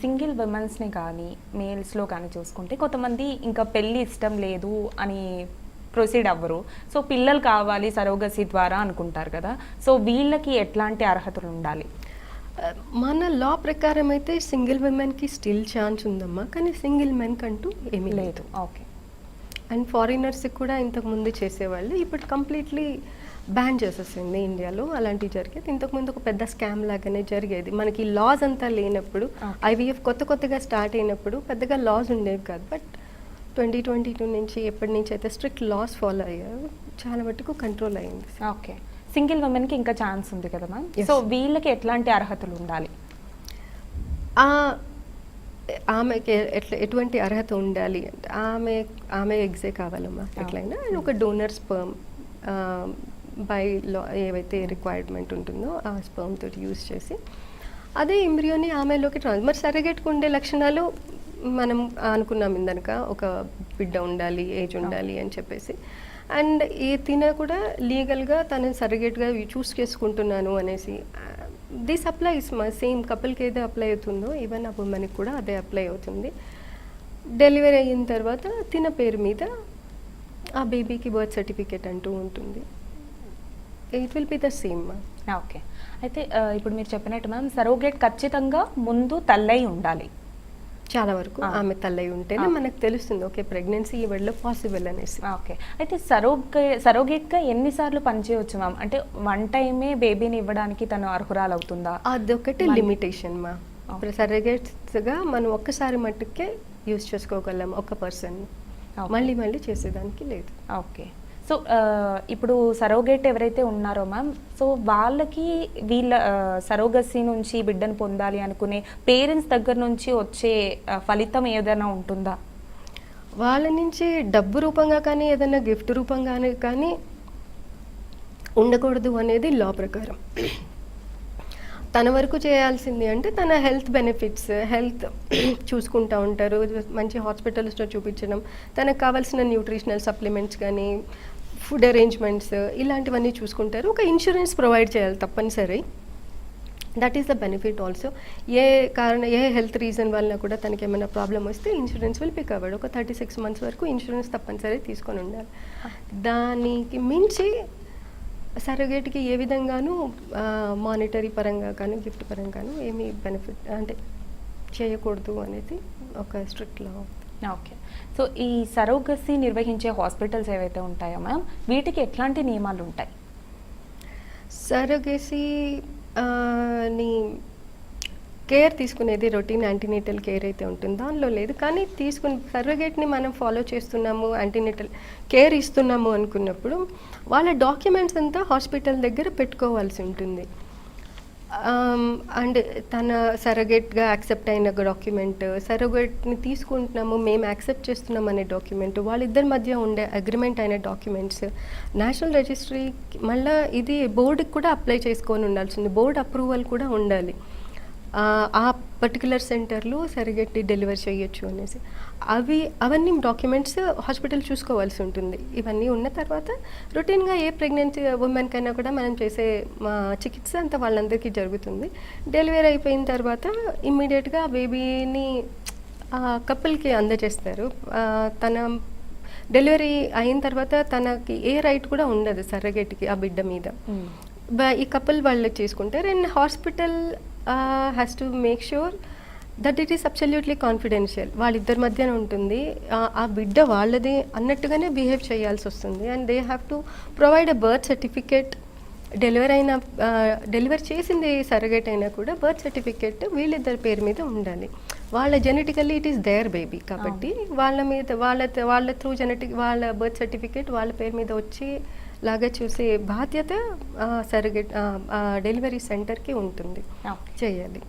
Single విమెన్స్ని కానీ మేల్స్లో కానీ చూసుకుంటే కొంతమంది ఇంకా పెళ్ళి ఇష్టం లేదు అని ప్రొసీడ్ అవ్వరు. సో పిల్లలు కావాలి సరోగసీ ద్వారా అనుకుంటారు కదా. సో వీళ్ళకి ఎట్లాంటి అర్హతలు ఉండాలి? మన లా ప్రకారం అయితే సింగిల్ విమెన్కి స్టిల్ ఛాన్స్ ఉందమ్మా, కానీ సింగిల్ మెన్ కంటూ ఏమీ లేదు. ఓకే. అండ్ ఫారినర్స్కి కూడా ఇంతకుముందు చేసేవాళ్ళు, ఇప్పుడు కంప్లీట్లీ బ్యాన్ చేసేసింది ఇండియాలో అలాంటివి జరిగేది. ఇంతకుముందు ఒక పెద్ద స్కామ్ లాగానే జరిగేది. మనకి లాస్ అంతా లేనప్పుడు, ఐవీఎఫ్ కొత్తగా స్టార్ట్ అయినప్పుడు పెద్దగా లాస్ ఉండేవి కాదు. బట్ 2022 నుంచి ఎప్పటి నుంచి అయితే స్ట్రిక్ట్ లాస్ ఫాలో అయ్యారు, చాలా మటుకు కంట్రోల్ అయింది. ఓకే. సింగిల్ ఉమెన్కి ఇంకా ఛాన్స్ ఉంది కదా మ్యామ్. సో వీళ్ళకి ఎట్లాంటి అర్హతలు ఉండాలి? ఆమెకి ఎటువంటి అర్హత ఉండాలి అంటే ఆమె ఎగ్జే కావాలమ్మా ఎట్లయినా. అండ్ ఒక డోనర్ స్పర్మ్ బై లా ఏవైతే రిక్వైర్మెంట్ ఉంటుందో ఆ స్పర్మ్ తోటి యూజ్ చేసి అదే ఎంబ్రియోని ఆమెలోకి మరి సరగేట్కు ఉండే లక్షణాలు మనం అనుకున్నాం ఇందనక, ఒక బిడ్డ ఉండాలి, ఏజ్ ఉండాలి అని చెప్పేసి. అండ్ తిన కూడా లీగల్గా తను సరగేట్గా చూస్ చేసుకుంటున్నాను అనేసి దిస్ అప్లైస్ మా సేమ్ కపుల్కి ఏదో అప్లై అవుతుందో ఈవెన్ ఆ ఉమెన్కి కూడా అదే అప్లై అవుతుంది. డెలివరీ అయిన తర్వాత తిన పేరు మీద ఆ బేబీకి బర్త్ సర్టిఫికేట్ అంటూ ఉంటుంది. It will be the same మా. ఓకే. అయితే ఇప్పుడు మీరు చెప్పినట్టు మ్యామ్ సరోగేట్ ఖచ్చితంగా ముందు తల్లై ఉండాలి. చాలా వరకు ఆమె తల్లై ఉంటేనే మనకు తెలుస్తుంది ఓకే ప్రెగ్నెన్సీ ఈ వరల్డ్లో పాసిబుల్ అనేసి. ఓకే. అయితే సరోగేట్గా ఎన్నిసార్లు పనిచేయవచ్చు మ్యామ్? అంటే వన్ టైమే బేబీని ఇవ్వడానికి తను అర్హురాలు అవుతుందా? అదొకటి లిమిటేషన్ మా. ఇప్పుడు సరోగేట్స్గా మనం ఒక్కసారి మట్టుకే యూజ్ చేసుకోగలం ఒక పర్సన్, మళ్ళీ చేసేదానికి లేదు. ఓకే. సో ఇప్పుడు సరోగేట్ ఎవరైతే ఉన్నారో మ్యామ్, సో వాళ్ళకి వీళ్ళ సరోగసీ నుంచి బిడ్డను పొందాలి అనుకునే పేరెంట్స్ దగ్గర నుంచి వచ్చే ఫలితం ఏదైనా ఉంటుందా? వాళ్ళ నుంచి డబ్బు రూపంగా కానీ ఏదైనా గిఫ్ట్ రూపంగా కానీ ఉండకూడదు అనేది లా ప్రకారం. తన వరకు చేయాల్సింది అంటే తన హెల్త్ బెనిఫిట్స్, హెల్త్ చూసుకుంటూ ఉంటారు, మంచి హాస్పిటల్స్లో చూపించడం, తనకు కావాల్సిన న్యూట్రిషనల్ సప్లిమెంట్స్ కానీ ఫుడ్ అరేంజ్మెంట్స్ ఇలాంటివన్నీ చూసుకుంటారు. ఒక ఇన్సూరెన్స్ ప్రొవైడ్ చేయాలి తప్పనిసరి. That is the benefit also. A health reason వల్ల కూడా తనకి ఏమైనా ప్రాబ్లం వస్తే ఇన్సూరెన్స్ విల్ బి కవర్డ్. ఒక 36 months వరకు ఇన్సూరెన్స్ తప్పనిసరి తీసుకొని ఉండాలి. దానికి మించి సరోగేట్కి ఏ విధంగానూ మానిటరీ పరంగా కానీ గిఫ్ట్ పరంగాను ఏమీ బెనిఫిట్ అంటే చేయకూడదు అనేది ఒక స్ట్రిక్ట్ లా. ఓకే. సో ఈ సరోగసీ నిర్వహించే హాస్పిటల్స్ ఏవైతే ఉంటాయో మ్యామ్, వీటికి ఎట్లాంటి నియమాలు ఉంటాయి? సరోగసీ ని కేర్ తీసుకునేది రొటీన్ యాంటీనేటల్ కేర్ అయితే ఉంటుంది, దానిలో లేదు. కానీ సరోగేట్ని మనం ఫాలో చేస్తున్నాము, యాంటీనేటల్ కేర్ ఇస్తున్నాము అనుకున్నప్పుడు వాళ్ళ డాక్యుమెంట్స్ అంతా హాస్పిటల్ దగ్గర పెట్టుకోవాల్సి ఉంటుంది. అండ్ తన సరోగేట్గా యాక్సెప్ట్ అయిన డాక్యుమెంట్, సరోగేట్ని తీసుకుంటున్నాము మేము యాక్సెప్ట్ చేస్తున్నాం అనే డాక్యుమెంట్, వాళ్ళిద్దరి మధ్య ఉండే అగ్రిమెంట్ అయిన డాక్యుమెంట్స్, నేషనల్ రిజిస్ట్రీ, మళ్ళీ ఇది బోర్డుకి కూడా అప్లై చేసుకొని ఉండాల్సింది, బోర్డు అప్రూవల్ కూడా ఉండాలి. ఆ పర్టికులర్ సెంటర్లో సరోగేట్ని డెలివర్ చేయొచ్చు అనేసి అవన్నీ డాక్యుమెంట్స్ హాస్పిటల్ చూసుకోవాల్సి ఉంటుంది. ఇవన్నీ ఉన్న తర్వాత రొటీన్గా ఏ ప్రెగ్నెన్సీ ఉమెన్ కైనా కూడా మనం చేసే చికిత్స అంతా వాళ్ళందరికీ జరుగుతుంది. డెలివరీ అయిపోయిన తర్వాత ఇమ్మీడియట్గా బేబీని కపుల్కి అందజేస్తారు. తన డెలివరీ అయిన తర్వాత తనకి ఏ రైట్ కూడా ఉండదు సరోగేట్కి ఆ బిడ్డ మీద. ఈ కపుల్ వాళ్ళు చేసుకుంటారు. And hospital has to make sure that it is absolutely confidential. వాళ్ళిద్దరి మధ్యన ఉంటుంది. ఆ బిడ్డ వాళ్ళది అన్నట్టుగానే బిహేవ్ చేయాల్సి వస్తుంది. And they have to provide a birth certificate. Deliver చేసింది సరోగేట్ అయినా కూడా బర్త్ సర్టిఫికేట్ వీళ్ళిద్దరి పేరు మీద ఉండాలి. వాళ్ళ genetically it is their baby కాబట్టి వాళ్ళ త్రూ వాళ్ళ బర్త్ సర్టిఫికేట్ వాళ్ళ పేరు మీద వచ్చి లాగా చూసే బాధ్యత సరోగేట్ డెలివరీ సెంటర్కి ఉంటుంది, చేయాలి.